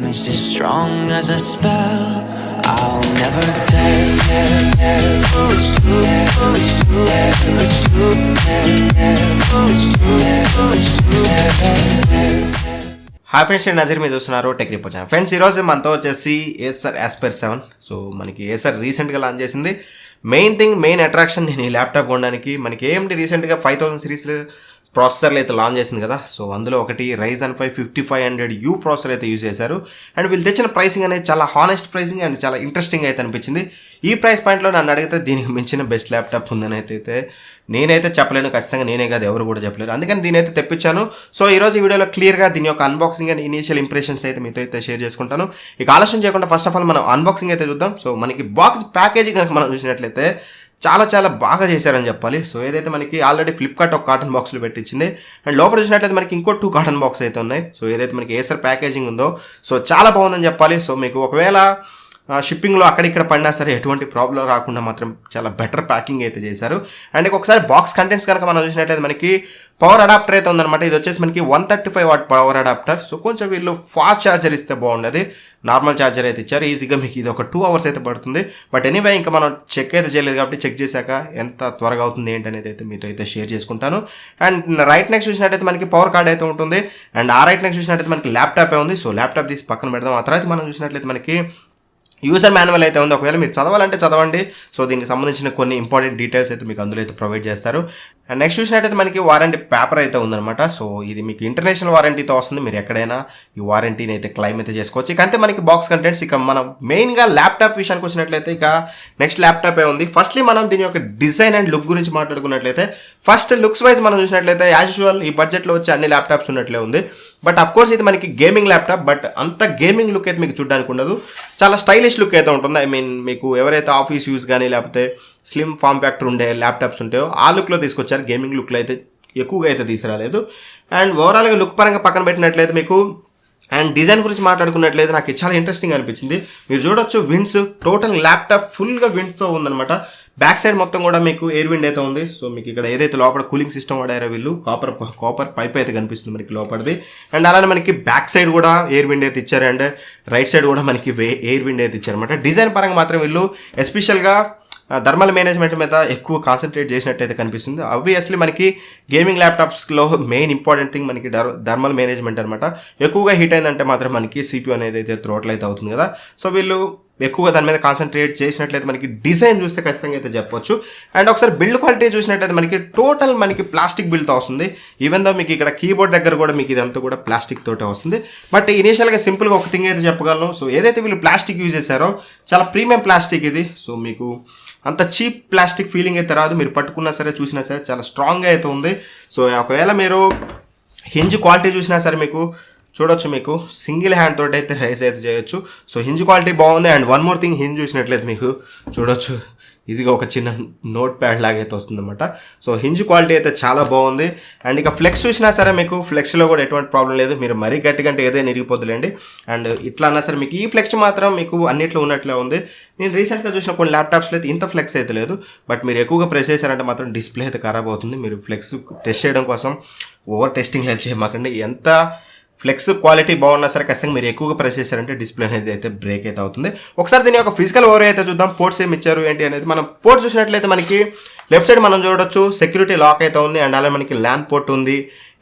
It's as strong as a spell. I'll never tell. It's true. It's true. It's true. It's true. Hi friends, నేను నజీర్ మీరు చూస్తున్నారు tech report channel. Friends, ఈరోజు మనతో వచ్చేసి Acer Aspire 7. So మనకి Acer రీసెంట్గా launch చేసింది. Main attraction నేను ఈ ల్యాప్టాప్ కొనడానికి. మనకి ఏమిటి రీసెంట్గా 5000 సిరీస్ ప్రాసెసర్లు అయితే లాంచ్ చేసింది కదా. సో అందులో ఒకటి Ryzen 5 5500U ప్రాసెసర్ అయితే యూజ్ చేశారు. అండ్ వీళ్ళు తెచ్చిన ప్రైసింగ్ అనేది చాలా హానెస్ట్ ప్రైసింగ్ అండ్ చాలా ఇంట్రెస్టింగ్ అయితే అనిపించింది. ఈ ప్రైస్ పాయింట్లో నన్ను అడిగితే దీనికి మించిన బెస్ట్ ల్యాప్టాప్ ఉందని అయితే నేనైతే చెప్పలేను. ఖచ్చితంగా నేనే కాదు, ఎవరు కూడా చెప్పలేరు. అందుకని దీని అయితే తెప్పించాను. సో ఈరోజు ఈ వీడియోలో క్లియర్గా దీని యొక్క అన్బాక్సింగ్ అండ్ ఇనీషియల్ ఇంప్రెషన్స్ అయితే మీతో అయితే షేర్ చేసుకుంటాను. ఇక ఆలస్యం చేయకుండా ఫస్ట్ ఆఫ్ ఆల్ మనం అన్బాక్సింగ్ అయితే చూద్దాం. సో మనకి బాక్స్ ప్యాకేజీ కనుక మనం చూసినట్లయితే చాలా బాగా చేశారని చెప్పాలి. సో ఏదైతే మనకి ఆల్రెడీ ఫ్లిప్కార్ట్ ఒక కాటన్ బాక్స్లో పెట్టించింది, అండ్ లోపల చూసినట్లయితే మనకి ఇంకో 2 కాటన్ బాక్స్ అయితే ఉన్నాయి. సో ఏదైతే మనకి ఏసర్ ప్యాకేజింగ్ ఉందో సో చాలా బాగుందని చెప్పాలి. సో మీకు ఒకవేళ షిప్పింగ్లో అక్కడిక్కడ పడినా సరే ఎటువంటి ప్రాబ్లం రాకుండా మాత్రం చాలా బెటర్ ప్యాకింగ్ అయితే చేశారు. అండ్ ఒకసారి బాక్స్ కంటెంట్స్ కనుక మనం చూసినట్లయితే మనకి పవర్ అడాప్టర్ అయితే ఉందన్నమాట. ఇది వచ్చేసి మనకి 135 వాట్ పవర్ అడాప్టర్. సో కొంచెం వీళ్ళు ఫాస్ట్ ఛార్జర్ ఇస్తే బాగుండేది. నార్మల్ ఛార్జర్ అయితే ఇచ్చారు. ఈజీగా మీకు ఇది ఒక 2 అవర్స్ అయితే పడుతుంది. బట్ ఎనీవే ఇంకా మనం చెక్ అయితే చేయలేదు కాబట్టి చెక్ చేశాక ఎంత త్వరగా అవుతుంది ఏంటనేది అయితే మీతో అయితే షేర్ చేసుకుంటాను. అండ్ రైట్ నెక్స్ట్ చూసినట్టయితే మనకి పవర్ కార్డ్ అయితే ఉంటుంది. అండ్ ఆ రైట్ నెక్స్ట్ చూసినట్టయితే మనకి ల్యాప్టాపే ఉంది. సో ల్యాప్టాప్ తీసి పక్కన పెడదాం. ఆ తర్వాత మనం చూసినట్లయితే మనకి యూజర్ మాన్యువల్ అయితే ఉంది. ఒకవేళ మీరు చదవాలంటే చదవండి. సో దీనికి సంబంధించిన కొన్ని ఇంపార్టెంట్ డీటెయిల్స్ అయితే మీకు అందులో అయితే ప్రొవైడ్ చేస్తారు. అండ్ నెక్స్ట్ చూసినట్టయితే మనకి వారంటీ పేపర్ అయితే ఉందన్నమాట. సో ఇది మీకు ఇంటర్నేషనల్ వారంటీతో వస్తుంది. మీరు ఎక్కడైనా ఈ వారంటీని అయితే క్లైమ్ అయితే చేసుకోవచ్చు. ఇక అంతే మనకి బాక్స్ కంటెంట్స్. ఇక మనం మెయిన్గా ల్యాప్టాప్ విషయానికి వచ్చినట్లయితే ఇక నెక్స్ట్ ల్యాప్టాపే ఉంది. ఫస్ట్లీ మనం దీని యొక్క డిజైన్ అండ్ లుక్ గురించి మాట్లాడుకున్నట్లయితే ఫస్ట్ లుక్స్ వైజ్ మనం చూసినట్లయితే యాజ్ యూజువల్ ఈ బడ్జెట్లో వచ్చే అన్ని ల్యాప్టాప్స్ ఉన్నట్లే ఉంది. బట్ అఫ్ కోర్స్ ఇది మనకి గేమింగ్ ల్యాప్టాప్. బట్ అంత గేమింగ్ లుక్ అయితే మీకు చూడడానికి ఉండదు. చాలా స్టైలిష్ లుక్ అయితే ఉంటుంది. ఐ మీన్ మీకు ఎవరైతే ఆఫీస్ యూస్ కానీ లేకపోతే స్లిమ్ ఫామ్ ఫ్యాక్టర్ ఉండే ల్యాప్టాప్స్ ఉంటాయో ఆ లుక్లో తీసుకొచ్చారు. గేమింగ్ లుక్లో అయితే ఎక్కువగా అయితే తీసుకురాలేదు. అండ్ ఓవరాల్గా లుక్ పరంగా పక్కన పెట్టినట్లయితే మీకు అండ్ డిజైన్ గురించి మాట్లాడుకున్నట్లయితే నాకు చాలా ఇంట్రెస్టింగ్ అనిపించింది. మీరు చూడొచ్చు విండ్స్ టోటల్ ల్యాప్టాప్ ఫుల్గా విండ్స్తో ఉందన్నమాట. బ్యాక్ సైడ్ మొత్తం కూడా మీకు ఎయిర్ విండ్ అయితే ఉంది. సో మీకు ఇక్కడ ఏదైతే లోపల కూలింగ్ సిస్టమ్ వాడారో వీళ్ళు కాపర్ పైప్ అయితే కనిపిస్తుంది మనకి లోపలిది. అండ్ అలానే మనకి బ్యాక్ సైడ్ కూడా ఎయిర్ విండ్ అయితే ఇచ్చారు. అండ్ రైట్ సైడ్ కూడా మనకి ఎయిర్ విండ్ అయితే ఇచ్చారు అనమాట. డిజైన్ పరంగా మాత్రం వీళ్ళు ఎస్పెషల్గా థర్మల్ మేనేజ్మెంట్ మీద ఎక్కువ కాన్సన్ట్రేట్ చేసినట్టయితే కనిపిస్తుంది. ఆబ్వియస్లీ మనకి గేమింగ్ ల్యాప్టాప్స్లో మెయిన్ ఇంపార్టెంట్ థింగ్ మనకి థర్మల్ మేనేజ్మెంట్ అనమాట. ఎక్కువగా హీట్ అయిందంటే మాత్రం మనకి CPU అనేది అయితే త్రోట్లు అయితే అవుతుంది కదా. సో వీళ్ళు ఎక్కువగా దాని మీద కాన్సన్ట్రేట్ చేసినట్లయితే మనకి డిజైన్ చూస్తే ఖచ్చితంగా అయితే చెప్పొచ్చు. అండ్ ఒకసారి బిల్డ్ క్వాలిటీ చూసినట్లయితే మనకి టోటల్ మనకి ప్లాస్టిక్ బిల్డ్తో వస్తుంది. ఈవెన్ దో మీకు ఇక్కడ కీబోర్డ్ దగ్గర కూడా మీకు ఇదంతా కూడా ప్లాస్టిక్ తోటే వస్తుంది. బట్ ఇనీషియల్గా సింపుల్గా ఒక థింగ్ అయితే చెప్పగలను. సో ఏదైతే వీళ్ళు ప్లాస్టిక్ యూజ్ చేశారో చాలా ప్రీమియం ప్లాస్టిక్ ఇది. సో మీకు అంత చీప్ ప్లాస్టిక్ ఫీలింగ్ అయితే రాదు. మీరు పట్టుకున్నా సరే చూసినా సరే చాలా స్ట్రాంగ్గా అయితే ఉంది. సో ఒకవేళ మీరు హింజ్ క్వాలిటీ చూసినా సరే మీకు చూడొచ్చు, మీకు సింగిల్ హ్యాండ్ తోటి అయితే రైస్ అయితే చేయొచ్చు. సో హింజ్ క్వాలిటీ బాగుంది. And one more thing, hinge చూసినట్లయితే మీకు చూడొచ్చు ఈజీగా ఒక చిన్న నోట్ ప్యాడ్ లాగా అయితే వస్తుందన్నమాట. సో హింజ్ క్వాలిటీ అయితే చాలా బాగుంది. అండ్ ఇక ఫ్లెక్స్ చూసినా సరే మీకు ఫ్లెక్స్లో కూడా ఎటువంటి ప్రాబ్లం లేదు. మీరు మరీ గట్టిగా అంటే ఏదైనా ఇరిగిపోద్దులేండి. అండ్ ఇట్లా అన్నా సరే మీకు ఈ ఫ్లెక్స్ మాత్రం మీకు అన్నిట్లో ఉన్నట్లే ఉంది. నేను రీసెంట్గా చూసిన కొన్ని ల్యాప్టాప్స్లో అయితే ఇంత ఫ్లెక్స్ అయితే లేదు. బట్ మీరు ఎక్కువగా ప్రెస్ చేశారంటే మాత్రం డిస్ప్లే అయితే ఖరాబ్ అవుతుంది. మీరు ఫ్లెక్స్ టెస్ట్ చేయడం కోసం ఓవర్ టెస్టింగ్ అయితే చేయమాకండి. ఎంత ఫ్లెక్స్ క్వాలిటీ బాగున్నా సరే ఖచ్చితంగా మీరు ఎక్కువగా ప్రెస్ చేశారంటే డిస్ప్లే అనేది అయితే బ్రేక్ అయితే అవుతుంది. ఒకసారి దీని యొక్క ఫిజికల్ ఓవర్ అయితే చూద్దాం. పోర్ట్స్ ఏమి ఇచ్చారు ఏంటి అనేది. మనం పోర్ట్ చూసినట్లయితే మనకి లెఫ్ట్ సైడ్ మనం చూడొచ్చు సెక్యూరిటీ లాక్ అయితే ఉంది. అండ్ అలాగే మనకి ల్యాన్ పోర్ట్ ఉంది,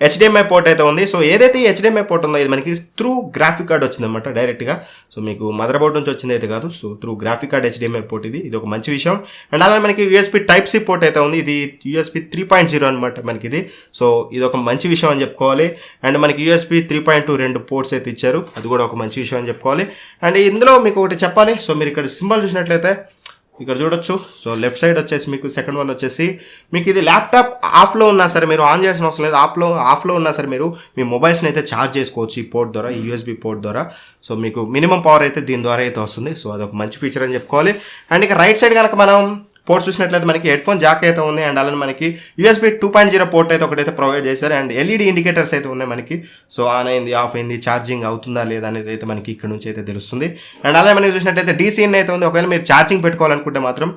HDMI పోర్ట్ అయితే ఉంది. సో ఏదైతే ఈ HDMI పోర్ట్ ఉందో ఇది మనకి త్రూ గ్రాఫిక్ కార్డ్ వచ్చిందన్నమాట డైరెక్ట్గా. సో మీకు మదర్ బోర్డ్ నుంచి వచ్చింది అయితే కాదు. So through graphic card HDMI port ఇది ఒక మంచి విషయం. అండ్ అలాగే మనకి USB Type-C పోర్ట్ అయితే ఉంది. ఇది USB 3.0 అనమాట మనకి ఇది. సో ఇది ఒక మంచి విషయం అని చెప్పుకోవాలి. అండ్ మనకి USB 3.2 2 పోర్ట్స్ అయితే ఇచ్చారు. అది కూడా ఒక మంచి విషయం అని చెప్పుకోవాలి. అండ్ ఇందులో మీకు ఒకటి చెప్పాలి. సో మీరు ఇక్కడ సింబల్ చూసినట్లయితే ఇక్కడ చూడొచ్చు. సో లెఫ్ట్ సైడ్ వచ్చేసి మీకు సెకండ్ వన్ వచ్చేసి మీకు ఇది ల్యాప్టాప్ ఆఫ్లో ఉన్నా సరే మీరు ఆన్ చేయాల్సిన అవసరం లేదు. ఆఫ్లో ఉన్నా సరే మీరు మీ మొబైల్స్ని అయితే ఛార్జ్ చేసుకోవచ్చు ఈ పోర్ట్ ద్వారా, ఈ USB పోర్ట్ ద్వారా. సో మీకు మినిమం పవర్ అయితే దీని ద్వారా అయితే వస్తుంది. సో అదొక మంచి ఫీచర్ అని చెప్పుకోవాలి. అండ్ ఇక రైట్ సైడ్ కనుక మనం పోర్ట్స్ చూసినట్లయితే మనకి హెడ్ ఫోన్ జాక్ అయితే ఉంది. అండ్ అలానే మనకి USB 2.0 పోర్ట్ అయితే ఒకటైతే ప్రొవైడ్ చేశారు. అండ్ LED ఇండికేటర్స్ అయితే ఉన్నాయి మనకి. సో ఆన్ అయింది, ఆఫ్ అయింది, ఛార్జింగ్ అవుతుందా లేదా అనేది అయితే మనకి ఇక్కడ నుంచి అయితే తెలుస్తుంది. అండ్ అలాగే మనకి చూసినట్లయితే DC అయితే ఉంది. ఒకవేళ మీరు ఛార్జింగ్ పెట్టుకోవాలనుకుంటే మాత్రం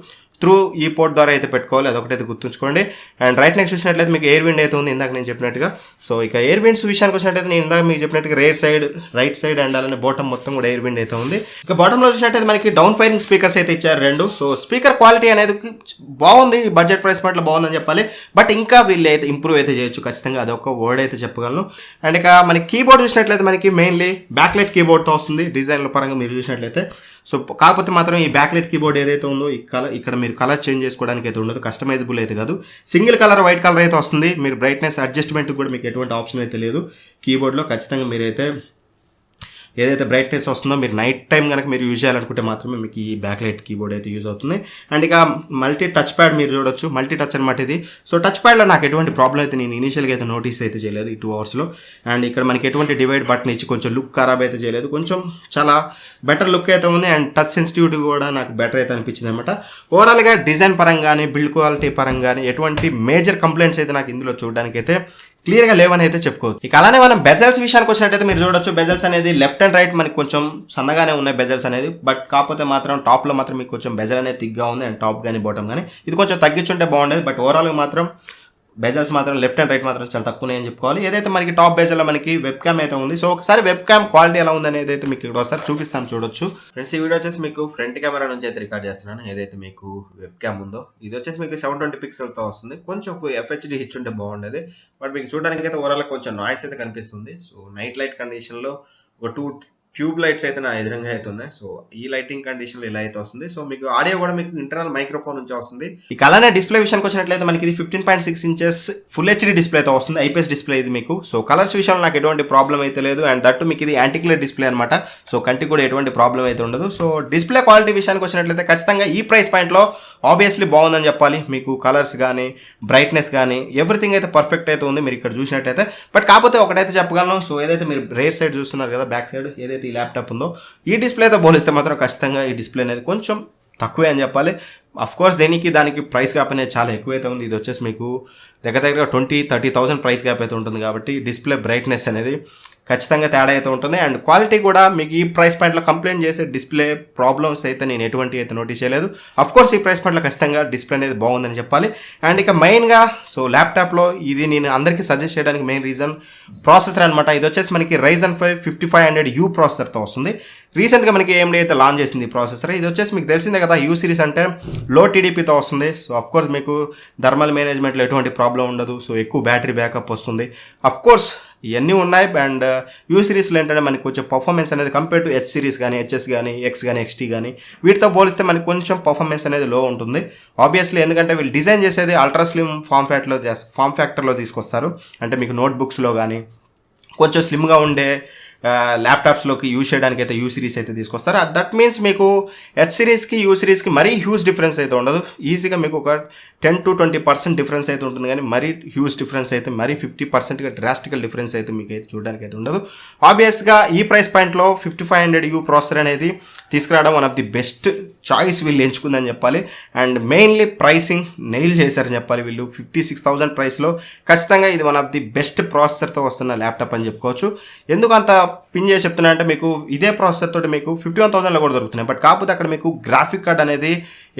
త్రూ ఈ పోర్ట్ ద్వారా అయితే పెట్టుకోవాలి, అదొకటైతే గుర్తుంచుకోండి. అండ్ రైట్ నెక్స్ట్ చూసినట్లయితే మీకు ఎయిర్ విండ్ అయితే ఉంది ఇందాక నేను చెప్పినట్టుగా. సో ఇక ఎయిర్ విండ్స్ విషయానికి వచ్చినట్టయితే నేను ఇందాక మీకు చెప్పినట్టుగా రైట్ సైడ్ అండ్ అలానే బాటమ్ మొత్తం కూడా ఎయిర్ విండ్ అయితే ఉంది. ఇక బాటంలో చూసినట్టయితే మనకి డౌన్ ఫైరింగ్ స్పీకర్స్ అయితే ఇచ్చారు 2. సో స్పీకర్ క్వాలిటీ అనేది బాగుంది, బడ్జెట్ ప్రైస్ పాయింట్లో బాగుందని చెప్పాలి. బట్ ఇంకా వీళ్ళు అయితే ఇంప్రూవ్ అయితే చేయొచ్చు ఖచ్చితంగా, అదొక వర్డ్ అయితే చెప్పగలను. అండ్ ఇక మనకి కీబోర్డ్ చూసినట్లయితే మనకి మెయిన్లీ బ్యాక్లైట్ కీబోర్డ్తో వస్తుంది డిజైన్ల పరంగా మీరు చూసినట్లయితే. సో కాకపోతే మాత్రం ఈ బ్యాక్లైట్ కీబోర్డ్ ఏదైతే ఉందో ఇక్కడ మీరు కలర్ చేంజ్ చేసుకోవడానికి అయితే ఉండదు, కస్టమైజబుల్ అయితే కాదు. సింగిల్ కలర్ వైట్ కలర్ అయితే వస్తుంది. మీరు బ్రైట్నెస్ అడ్జస్ట్మెంట్ కూడా మీకు ఎటువంటి ఆప్షన్ అయితే లేదు కీబోర్డ్లో. ఖచ్చితంగా మీరైతే ఏదైతే బ్రైట్నెస్ వస్తుందో మీరు నైట్ టైం కనుక మీరు యూజ్ చేయాలనుకుంటే మాత్రమే మీకు ఈ బ్యాక్లైట్ కీబోర్డ్ అయితే యూజ్ అవుతుంది. అండ్ ఇక మల్టీ టచ్ ప్యాడ్ మీరు చూడొచ్చు, మల్టీ టచ్ అనమాట ఇది. సో టచ్ ప్యాడ్లో నాకు ఎటువంటి ప్రాబ్లం అయితే నేను ఇనీషియల్గా అయితే నోటీస్ అయితే చేయలేదు ఈ 2 అవర్స్లో. అండ్ ఇక్కడ మనకి ఎటువంటి డివైడ్ బటన్ ఇచ్చి కొంచెం లుక్ ఖరాబ్ అయితే చేయలేదు, కొంచెం చాలా బెటర్ లుక్ అయితే ఉంది. అండ్ టచ్ సెన్సిటివిటీ కూడా నాకు బెటర్ అయితే అనిపించింది అనమాట. ఓవరాల్గా డిజైన్ పరంగానే బిల్డ్ క్వాలిటీ పరంగానే ఎటువంటి మేజర్ కంప్లైంట్స్ అయితే నాకు ఇందులో చూడడానికి అయితే క్లియర్గా లేవని అయితే చెప్పుకోవచ్చు. ఇక అలానే మనం బెజల్స్ విషయానికి వచ్చినట్టయితే మీరు చూడొచ్చు, బెజల్స్ అనేది లెఫ్ట్ అండ్ రైట్ మనకి కొంచెం సన్నగానే ఉన్నాయి బెజల్స్ అనేది. బట్ కాకపోతే మాత్రం టాప్లో మాత్రం మీకు కొంచెం బెజల్ అనేది థిక్గా ఉంది. అండ్ టాప్ కానీ బాటమ్ కానీ ఇది కొంచెం తగ్గించుంటే బాగుండేది. బట్ ఓవరాల్గా మాత్రం బెజల్స్ మాత్రం లెఫ్ట్ అండ్ రైట్ మాత్రం చాలా తక్కువనే అని చెప్పుకోవాలి. ఏదైతే మనకి టాప్ బెజల్లో మనకి వెబ్ క్యామ్ అయితే ఉంది. సో ఒకసారి వెబ్ క్యామ్ క్వాలిటీ ఎలా ఉంది అనేది అయితే మీకు ఇక్కడ ఒకసారి చూపిస్తాను, చూడొచ్చు. ఫ్రెండ్స్ ఈ వీడియో వచ్చేసి మీకు ఫ్రంట్ కెమెరా నుంచి అయితే రికార్డ్ చేస్తున్నాను. ఏదైతే మీకు వెబ్ క్యామ్ ఉందో ఇది వచ్చేసి మీకు 720 పిక్సెల్తో వస్తుంది. కొంచెం FHD హిచ్ ఉంటే బాగుండేది. బట్ మీకు చూడడానికి అయితే ఓవరాల్ కొంచెం నాయిస్ అయితే కనిపిస్తుంది. సో నైట్ లైట్ కండిషన్లో ఒక 2 ట్యూబ్ లైట్స్ అయితే నా ఎదురుగా అయితే ఉన్నాయి. సో ఈ లైటింగ్ కండిషన్లో ఇలా అయితే వస్తుంది. సో మీకు ఆడియో కూడా మీకు ఇంటర్నల్ మైక్రోఫోన్ నుంచి వస్తుంది. ఇక అలానే డిస్ప్లే విషయానికి వచ్చినట్లయితే మనకి ఇది 15.6 ఇంచెస్ ఫుల్ HD డిస్ప్లే అయితే వస్తుంది, IPS డిస్ప్లే ఇది మీకు. సో కలర్స్ విషయంలో నాకు ఎటువంటి ప్రాబ్లం అయితే లేదు. అండ్ దట్టు మీకు ఇది యాంటీ గ్లేర్ డిస్ప్లే అనమాట. సో కంటికి కూడా ఎటువంటి ప్రాబ్లం అయితే ఉండదు. సో డిస్ప్లే క్వాలిటీ విషయానికి వచ్చినట్లయితే ఖచ్చితంగా ఈ ప్రైస్ పాయింట్లో ఆబ్వియస్లీ బాగుందని చెప్పాలి. మీకు కలర్స్ కానీ బ్రైట్నెస్ కానీ ఎవ్రీథింగ్ అయితే పర్ఫెక్ట్ అయితే ఉంది మీరు ఇక్కడ చూసినట్టయితే. బట్ కాకపోతే ఒకటైతే చెప్పగలను, సో ఏదైతే మీరు రేర్ సైడ్ చూస్తున్నారు కదా, బ్యాక్ సైడ్ ఏదైతే ఈ ల్యాప్టాప్ ఉందో ఈ డిస్ప్లేతో పోలిస్తే మాత్రం ఖచ్చితంగా ఈ డిస్ప్లే అనేది కొంచెం తక్కువే అని చెప్పాలి. అఫ్కోర్స్ దానికి ప్రైస్ గ్యాప్ అనేది చాలా ఎక్కువైతే ఉంది. ఇది వచ్చేసి మీకు దగ్గర 20-30,000 ప్రైస్ గ్యాప్ అయితే ఉంటుంది. కాబట్టి డిస్ప్లే బ్రైట్నెస్ అనేది ఖచ్చితంగా తేడా అయితే ఉంటుంది. అండ్ క్వాలిటీ కూడా మీకు ఈ ప్రైస్ పాయింట్లో కంప్లైంట్ చేసే డిస్ప్లే ప్రాబ్లమ్స్ అయితే నేను ఎటువంటి అయితే నోటీస్ చేయలేదు. అఫ్కోర్స్ ఈ ప్రైస్ పాయింట్లో ఖచ్చితంగా డిస్ప్లే అనేది బాగుందని చెప్పాలి. అండ్ ఇక మెయిన్గా సో ల్యాప్టాప్లో ఇది నేను అందరికీ సజెస్ట్ చేయడానికి మెయిన్ రీజన్ ప్రాసెసర్ అనమాట. ఇది వచ్చేసి మనకి Ryzen 5 5500U ప్రాసెసర్తో వస్తుంది. రీసెంట్గా మనకి AMD అయితే లాంచ్ చేసింది ఈ ప్రాసెసర్. ఇది వచ్చేసి మీకు తెలిసిందే కదా, U సిరీస్ అంటే లో TDPతో వస్తుంది. సో అఫ్కోర్స్ మీకు థర్మల్ మేనేజ్మెంట్లో ఎటువంటి ప్రాబ్లం ఉండదు. సో ఎక్కువ బ్యాటరీ బ్యాకప్ వస్తుంది. అఫ్కోర్స్ ఇవన్నీ ఉన్నాయి. అండ్ U సిరీస్లో ఏంటంటే మనకి కొంచెం పర్ఫార్మెన్స్ అనేది కంపేర్ టు H సిరీస్ కానీ HS కానీ X కానీ XT కానీ వీటితో పోలిస్తే మనకి కొంచెం పర్ఫార్మెన్స్ అనేది లో ఉంటుంది ఆబ్వియస్లీ. ఎందుకంటే వీళ్ళు డిజైన్ చేసేది అల్ట్రా స్లిమ్ ఫామ్ ఫ్యాక్టర్లో తీసుకొస్తారు. అంటే మీకు నోట్బుక్స్లో కానీ కొంచెం స్లిమ్గా ఉండే ల్యాప్టాప్స్లోకి యూజ్ చేయడానికి అయితే U సిరీస్ అయితే తీసుకొస్తారు. దట్ మీన్స్ మీకు H సిరీస్కి U సిరీస్కి మరీ హ్యూజ్ డిఫరెన్స్ అయితే ఉండదు. ఈజీగా మీకు ఒక 10-20% డిఫరెన్స్ అయితే ఉంటుంది. కానీ మరీ హ్యూజ్ డిఫరెన్స్ అయితే మరీ 50%గా డ్రాస్టికల్ డిఫరెన్స్ అయితే మీకు అయితే చూడడానికి అయితే ఉండదు. ఆబ్వియస్గా ఈ ప్రైస్ పాయింట్లో 5500U ప్రాసెసర్ అనేది తీసుకురావడం one of the best choice వీళ్ళు ఎంచుకుందని చెప్పాలి. అండ్ మెయిన్లీ ప్రైసింగ్ నెయిల్ చేశారని చెప్పాలి వీళ్ళు. 56,000 ప్రైస్లో ఖచ్చితంగా ఇది వన్ ఆఫ్ ది బెస్ట్ ప్రాసెసర్తో వస్తున్న ల్యాప్టాప్ అని చెప్పుకోవచ్చు. ఎందుకు అంత పిన్ చేసి చెప్తున్నా అంటే మీకు ఇదే ప్రాసెసర్ తోటి మీకు 51,000లో కూడా దొరుకుతున్నాయి. బట్ కాకపోతే అక్కడ మీకు గ్రాఫిక్ కార్డ్ అనేది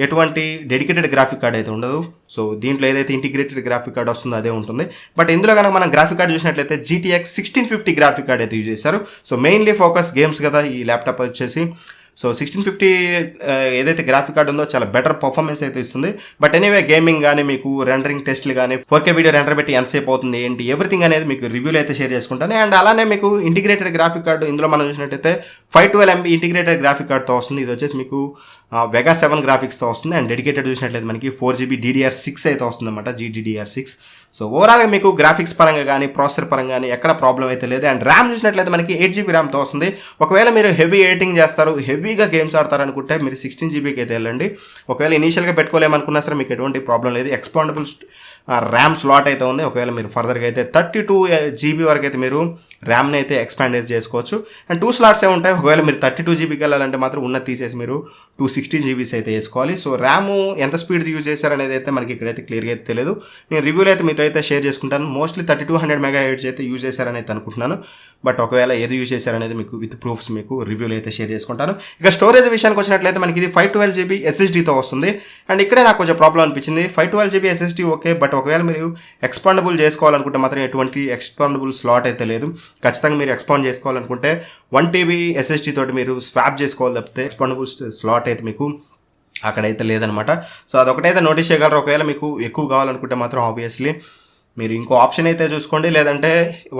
ఎటువంటి డెడికేటెడ్ గ్రాఫిక్ కార్డ్ అయితే ఉండదు. సో దీంట్లో ఏదైతే ఇంటిగ్రేటెడ్ గ్రాఫిక్ కార్డ్ వస్తుందో అదే ఉంటుంది. బట్ ఇందులో కనుక మనం గ్రాఫిక్ కార్డ్ చూసినట్లయితే GTX 1650 గ్రాఫిక్ కార్డ్ అయితే యూజ్ చేశారు. సో మెయిన్లీ ఫోకస్ గేమ్స్ కదా ఈ ల్యాప్టాప్ వచ్చేసి. సో 1650 ఏదైతే గ్రాఫిక్ కార్డ్ ఉందో చాలా బెటర్ పర్ఫార్మెన్స్ అయితే ఇస్తుంది. బట్ ఎనీవే గేమింగ్ కానీ మీకు రెండరింగ్ టెస్ట్లు కానీ 4K వీడియో రెండర్ పెట్టి ఎంతసేపు అవుతుంది ఏంటి ఎవ్రీథింగ్ అనేది మీకు రివ్యూలో అయితే షేర్ చేసుకుంటాను. అండ్ అలానే మీకు ఇంటిగ్రేటెడ్ గ్రాఫిక్ కార్డు ఇందులో మనం చూసినట్టయితే 512MB ఇంటిగ్రేటెడ్ గ్రాఫిక్ కార్డ్తో వస్తుంది. ఇది వచ్చేసి మీకు Vega 7 గ్రాఫిక్స్తో వస్తుంది. అండ్ డెడికేటెడ్ చూసినట్లయితే మనకి 4GB DDR6 అయితే వస్తుంది అనమాట, GDDR6. సో ఓవరాల్గా మీకు గ్రాఫిక్స్ పరంగా కానీ ప్రాసెసర్ పరంగా కానీ ఎక్కడ ప్రాబ్లం అయితే లేదు. అండ్ ర్యామ్ చూసినట్లయితే మనకి 8GB ర్యామ్తో వస్తుంది. ఒకవేళ మీరు హెవీ ఎడిటింగ్ చేస్తారు, హెవీగా గేమ్స్ ఆడతారు అనుకుంటే మీరు 16GBకి అయితే వెళ్ళండి. ఒకవేళ ఇనీషియల్గా పెట్టుకోలేమనుకున్నా సరే మీకు ఎటువంటి ప్రాబ్లం లేదు. ఎక్స్పాండబుల్ ర్యామ్ స్లాట్ అయితే ఉంది. ఒకవేళ మీరు ఫర్దర్గా అయితే 32 GB వరకు అయితే మీరు ర్యామ్ని అయితే ఎక్స్పాండ్ అయితే చేసుకోవచ్చు. అండ్ 2 స్లాట్స్ ఉంటాయి. ఒకవేళ మీరు 32 GB వెళ్ళాలంటే మాత్రం ఉన్నది తీసేసి మీరు 216 GB అయితే వేసుకోవాలి. సో ర్యామ్ ఎంత స్పీడ్ యూజ్ చేశారనేది అయితే మనకి ఇక్కడైతే క్లియర్గా అయితే తెలియదు. నేను రివ్యూలో అయితే మీతో అయితే షేర్ చేసుకుంటాను. మోస్ట్లీ 3200 MHz అయితే యూజ్ చేశారని అయితే అనుకుంటున్నాను. బట్ ఒకవేళ ఏది యూజ్ చేశారనేది మీకు విత్ ప్రూఫ్స్ మీకు రివ్యూలో అయితే షేర్ చేసుకుంటాను. ఇక స్టోరేజ్ విషయానికి వచ్చినట్లయితే మనకి ఇది 512 GB SSDతో వస్తుంది. అండ్ ఇక్కడే నాకు కొంచెం ప్రాబ్లం అనిపించింది. 512 GB SSD ఓకే, బట్ ఒకవేళ మీరు ఎక్స్పాండబుల్ చేసుకోవాలనుకుంటే మాత్రం ఎటువంటి ఎక్స్పాండబుల్ స్లాట్ అయితే లేదు. ఖచ్చితంగా మీరు ఎక్స్పాండ్ చేసుకోవాలనుకుంటే 1 TB SSD తోటి మీరు స్వాప్ చేసుకోవాలి తప్పితే ఎక్స్పాండబుల్ స్లాట్ అయితే మీకు అక్కడైతే లేదనమాట. సో అదొకటైతే నోటీస్ చేయగలరు. ఒకవేళ మీకు ఎక్కువ కావాలనుకుంటే మాత్రం ఆబ్వియస్లీ మీరు ఇంకో ఆప్షన్ అయితే చూసుకోండి, లేదంటే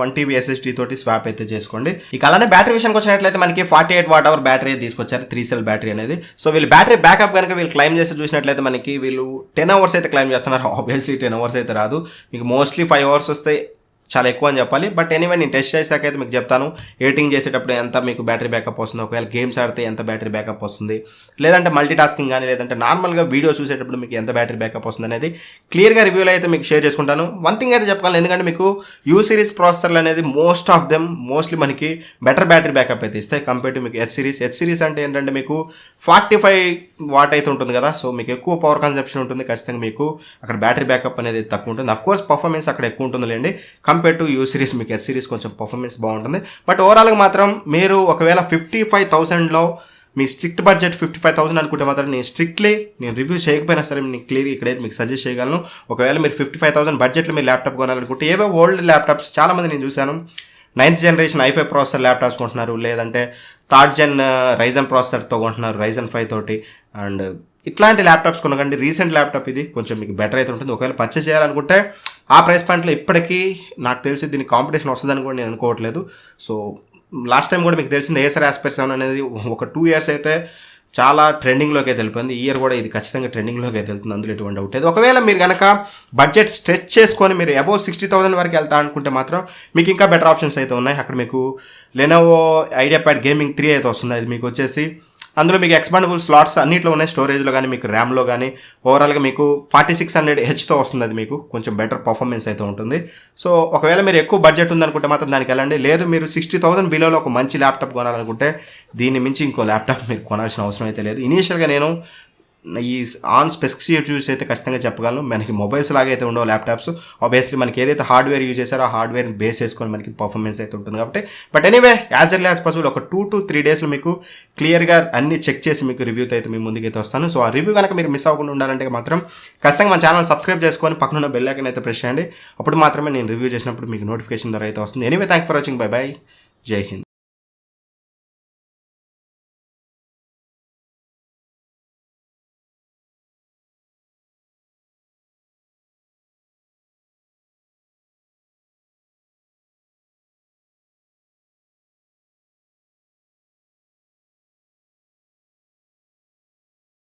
1 TB SSD తోటి స్వాప్ అయితే చేసుకోండి. ఇక అలానే బ్యాటరీ విషయానికి వచ్చినట్లయితే మనకి 48 Wh బ్యాటరీ తీసుకొచ్చారు, 3 సెల్ బ్యాటరీ అనేది. సో వీళ్ళు బ్యాటరీ బ్యాకప్ కనుక వీళ్ళు క్లైమ్ చేసి చూసినట్లయితే మనకి వీళ్ళు 10 hours అయితే క్లైమ్ చేస్తున్నారు. ఆబ్వియస్లీ 10 hours అయితే రాదు, మీకు మోస్ట్లీ 5 hours వస్తాయి, చాలా ఎక్కువ అని చెప్పాలి. బట్ ఎనీవే నేను టెస్ట్ చేశాక అయితే మీకు చెప్తాను ఎడిటింగ్ చేసేటప్పుడు ఎంత మీకు బ్యాటరీ బ్యాకప్ వస్తుంది, ఒకవేళ గేమ్స్ ఆడితే ఎంత బ్యాటరీ బ్యాకప్ వస్తుంది, లేదంటే మల్టీ టాస్కింగ్ కానీ లేదంటే నార్మల్గా వీడియో చూసేటప్పుడు మీకు ఎంత బ్యాటరీ బ్యాకప్ వస్తుంది అనేది క్లియర్గా రివ్యూలో అయితే మీకు షేర్ చేసుకుంటాను. వన్ థింగ్ అయితే చెప్పగలను, ఎందుకంటే మీకు యూ సిరీస్ ప్రాసెసర్లు అనేది మోస్ట్ ఆఫ్ దెమ్ మోస్ట్లీ మనకి బెటర్ బ్యాటరీ బ్యాకప్ అయితే ఇస్తాయి కంపేర్ టు మీకు హెచ్ సిరీస్ అంటే ఏంటంటే మీకు 45 వాట్ అయితే ఉంటుంది కదా. సో మీకు ఎక్కువ పవర్ కన్సంప్షన్ ఉంటుంది, ఖచ్చితంగా మీకు అక్కడ బ్యాటరీ బ్యాకప్ అనేది తక్కువ ఉంటుంది. అఫ్కోర్స్ పర్ఫార్మెన్స్ అక్కడ ఎక్కువ ఉంటుంది లేండి కంపేర్ టు యూ సిరీస్. మీకు హెచ్ సిరీస్ కొంచెం పర్ఫార్మెన్స్ బాగుంటుంది. బట్ ఓవరాల్గా మాత్రం మీరు ఒకవేళ 55,000లో మీ స్ట్రిక్ట్ బడ్జెట్ 55,000 అనుకుంటే మాత్రం నేను రివ్యూ చేయకపోయినా సరే నేను క్లియర్గా ఇక్కడైతే మీకు సజెస్ట్ చేయగలను. ఒకవేళ మీరు 55,000 బడ్జెట్లో మీరు ల్యాప్టాప్ కొనాలనుకుంటే ఏవో ఓల్డ్ ల్యాప్టాప్స్ చాలామంది నేను చూశాను 9th generation i5 processor laptops కొంటున్నారు, లేదంటే 3rd gen Ryzen ప్రాసెసర్తో కొంటున్నారు, Ryzen 5 తోటి. అండ్ ఇట్లాంటి ల్యాప్టాప్స్ కొనకండి. రీసెంట్ ల్యాప్టాప్ ఇది కొంచెం మీకు బెటర్ అయితే ఉంటుంది. ఒకవేళ పర్చేస్ చేయాలనుకుంటే ఆ ప్రైస్ పాయింట్లో ఇప్పటికీ నాకు తెలిసి దీనికి కాంపిటీషన్ వస్తుందని కూడా నేను అనుకోవట్లేదు. సో లాస్ట్ టైం కూడా మీకు తెలిసింది Acer Aspire 7 అనేది ఒక 2 years అయితే చాలా ట్రెండింగ్లోకి అయితే వెళ్ళిపోయింది. ఈ ఇయర్ కూడా ఇది ఖచ్చితంగా ట్రెండింగ్లోకి అయితే వెళ్తుంది, అందులో ఎటువంటి డౌట్ లేదు. ఒకవేళ మీరు కనుక బడ్జెట్ స్ట్రెచ్ చేసుకొని మీరు అబౌవ్ 60,000 వరకు వెళ్తా అనుకుంటే మాత్రం మీకు ఇంకా బెటర్ ఆప్షన్స్ అయితే ఉన్నాయి. అక్కడ మీకు Lenovo IdeaPad Gaming 3 అయితే వస్తుంది. అది మీకు వచ్చేసి అందులో మీకు ఎక్స్పాండబుల్ స్లాట్స్ అన్నింటిలో ఉన్నాయి, స్టోరేజ్లో కానీ మీకు ర్యామ్లో కానీ. ఓవరాల్గా మీకు 4600Hతో వస్తుంది, అది మీకు కొంచెం బెటర్ పర్ఫార్మెన్స్ అయితే ఉంటుంది. సో ఒకవేళ మీరు ఎక్కువ బడ్జెట్ ఉందనుకుంటే మాత్రం దానికి వెళ్ళండి. లేదు మీరు 60,000 బిలోలో ఒక మంచి ల్యాప్టాప్ కొనాలనుకుంటే దీన్ని మించి ఇంకో ల్యాప్టాప్ మీరు కొనాల్సిన అవసరం అయితే లేదు. ఇనీషియల్గా నేను ఈ ఆన్ స్పెసిఫికేషన్స్ అయితే ఖచ్చితంగా చెప్పగలను. మనకి మొబైల్స్ లాగా అయితే ఉండవు ల్యాప్టాప్స్. ఆబ్వియస్లీ మనకి ఏదైతే హార్డ్వేర్ యూజ్ చేశారో ఆ హార్డ్వేర్ని బేస్ చేసుకొని మనకి పర్ఫార్మెన్స్ అయితే ఉంటుంది కాబట్టి. But anyway as early as possible ఒక 2 to 3 daysలో మీకు క్లియర్గా అన్ని చెక్ చేసి మీకు రివ్యూతో అయితే మీ ముందుకైతే వస్తాను. సో ఆ రివ్యూ కనుక మీరు మిస్ అవ్వకుండా ఉండాలంటే మాత్రం ఖచ్చితంగా మన ఛానల్ సబ్స్క్రైబ్ చేసుకొని పక్కన బెల్ ఐకాన్ అయితే ప్రెస్ చేయండి. అప్పుడు మాత్రమే నేను రివ్యూ చేసినప్పుడు మీకు నోటిఫికేషన్ ద్వారా అయితే వస్తుంది. Anyway thank for watching. By by. జై హింద్.